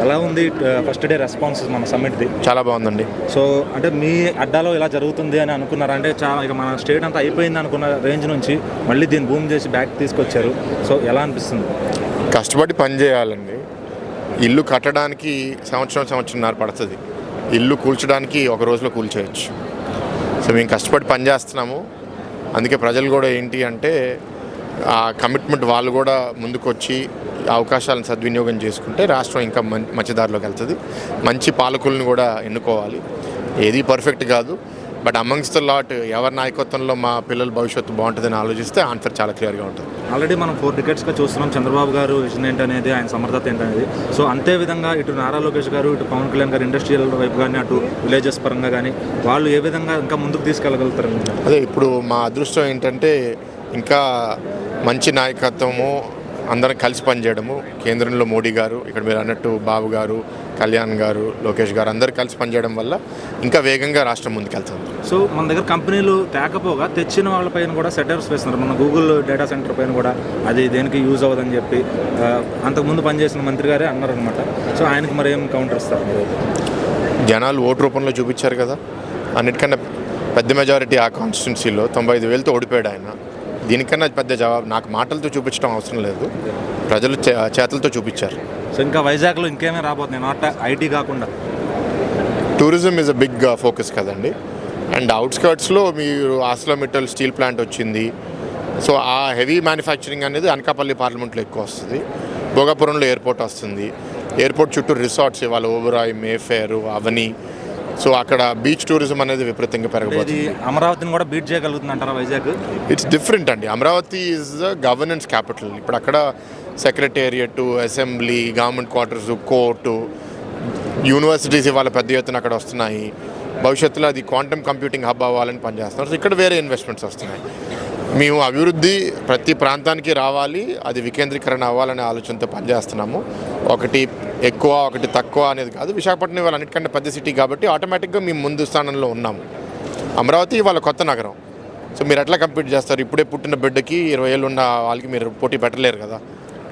ఎలా ఉంది first day response మన సమ్మిట్ది? చాలా బాగుందండి. సో అంటే మీ అడ్డాలో ఇలా జరుగుతుంది అని అనుకున్నారా? అంటే చాలా ఇక మన స్టేట్ అంతా అయిపోయింది అనుకున్న రేంజ్ నుంచి మళ్ళీ దీన్ని భూమి చేసి బ్యాక్ తీసుకొచ్చారు. సో ఎలా అనిపిస్తుంది? కష్టపడి పని చేయాలండి. ఇల్లు కట్టడానికి సంవత్సరంన్నర పడుతుంది. ఇల్లు కూల్చడానికి ఒక రోజులో కూల్చేయచ్చు. సో మేము కష్టపడి పని చేస్తున్నాము. అందుకే ప్రజలు కూడా ఏంటి అంటే ఆ కమిట్మెంట్ వాళ్ళు కూడా ముందుకొచ్చి అవకాశాలను సద్వినియోగం చేసుకుంటే రాష్ట్రం ఇంకా మంచి దారిలోకి వెళ్తుంది. మంచి పాలకులను కూడా ఎన్నుకోవాలి. ఏది పర్ఫెక్ట్ కాదు, బట్ అమంగ్స్ ద లాట్ ఎవరి నాయకత్వంలో మా పిల్లల భవిష్యత్తు బాగుంటుందని ఆలోచిస్తే ఆన్సర్ చాలా క్లియర్గా ఉంటుంది. ఆల్రెడీ మనం 4 decadesగా చూస్తున్నాం చంద్రబాబు గారు విజన్ ఏంటనేది, ఆయన సమర్థత ఏంటనేది. సో అంతే విధంగా ఇటు నారా లోకేష్ గారు, ఇటు పవన్ కళ్యాణ్ గారు ఇండస్ట్రియల్ వైపు కానీ, అటు విలేజెస్ పరంగా కానీ వాళ్ళు ఏ విధంగా ఇంకా ముందుకు తీసుకెళ్ళగలుగుతారు? అదే ఇప్పుడు మా అదృష్టం ఏంటంటే ఇంకా మంచి నాయకత్వము, అందరం కలిసి పనిచేయడము. కేంద్రంలో మోడీ గారు, ఇక్కడ మీరు అన్నట్టు బాబు గారు, కళ్యాణ్ గారు, లోకేష్ గారు అందరూ కలిసి పనిచేయడం వల్ల ఇంకా వేగంగా రాష్ట్రం ముందుకెళ్తుంది. సో మన దగ్గర కంపెనీలు తేకపోగా తెచ్చిన వాళ్ళపైన కూడా సెటర్స్ వేస్తున్నారు. మన గూగుల్ డేటా సెంటర్ పైన కూడా అది దేనికి యూజ్ అవ్వదని చెప్పి అంతకుముందు పనిచేసిన మంత్రి గారే అన్నారనమాట. సో ఆయనకి మరి ఏం కౌంటర్ ఇస్తారు మీరు? జనాలు ఓటు రూపంలో చూపించారు కదా. అన్నిటికన్నా పెద్ద మెజారిటీ ఆ కాన్స్టిట్యున్సీలో 95,000తో ఓడిపోయాడు ఆయన. దీనికన్నా పెద్ద జవాబు నాకు మాటలతో చూపించడం అవసరం లేదు, ప్రజలు చేతులతో చూపించారు. సో ఇంకా వైజాగ్లో ఇంకేమీ రాబోతున్నాయి నాట్ ఐటీ కాకుండా? Tourism is a big focus కదండి. అండ్ అవుట్స్కర్ట్స్లో మీరు ఆర్సిలర్మిట్టల్ స్టీల్ ప్లాంట్ వచ్చింది. సో ఆ హెవీ మ్యానుఫ్యాక్చరింగ్ అనేది అనకాపల్లి పార్లమెంట్లో ఎక్కువ వస్తుంది. భోగాపురంలో ఎయిర్పోర్ట్ వస్తుంది. ఎయిర్పోర్ట్ చుట్టూ రిసార్ట్స్ ఇవాళ ఓబరాయ్, మేఫేర్, అవని. సో అక్కడ బీచ్ టూరిజం అనేది విపరీతంగా పెరగబోతుంది. అమరావతిని కూడా బీట్ చేయగలుగుతుంది అంటారా వైజాగ్? ఇట్స్ డిఫరెంట్ అండి. Amaravati is the governance capital. ఇప్పుడు అక్కడ secretariat, assembly, government quarters, court, universities ఇవాళ పెద్ద ఎత్తున అక్కడ వస్తున్నాయి. భవిష్యత్తులో అది క్వాంటమ్ కంప్యూటింగ్ హబ్ అవ్వాలని పనిచేస్తున్నారు. సో ఇక్కడ వేరే ఇన్వెస్ట్మెంట్స్ వస్తున్నాయి. మేము అభివృద్ధి ప్రతి ప్రాంతానికి రావాలి, అది వికేంద్రీకరణ అవ్వాలనే ఆలోచనతో పనిచేస్తున్నాము. ఒకటి ఎక్కువ ఒకటి తక్కువ అనేది కాదు. విశాఖపట్నం ఇవాళ అన్నిటికంటే పెద్ద సిటీ కాబట్టి ఆటోమేటిక్గా మేము ముందు స్థానంలో ఉన్నాము. అమరావతి ఇవాళ కొత్త నగరం. సో మీరు ఎట్లా కంప్లీట్ చేస్తారు? ఇప్పుడే పుట్టిన బిడ్డకి 20 ఏళ్ళు ఉన్న వాళ్ళకి మీరు పోటీ పెట్టలేరు కదా.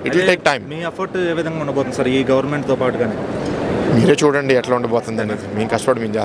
It will take time. మీ ఎఫర్ట్ ఏ విధంగా ఉండబోతుంది సార్ ఈ గవర్నమెంట్తో పాటు? కానీ మీరే చూడండి ఎట్లా ఉండబోతుంది అనేది. మేము కష్టపడి మేము చేస్తాం.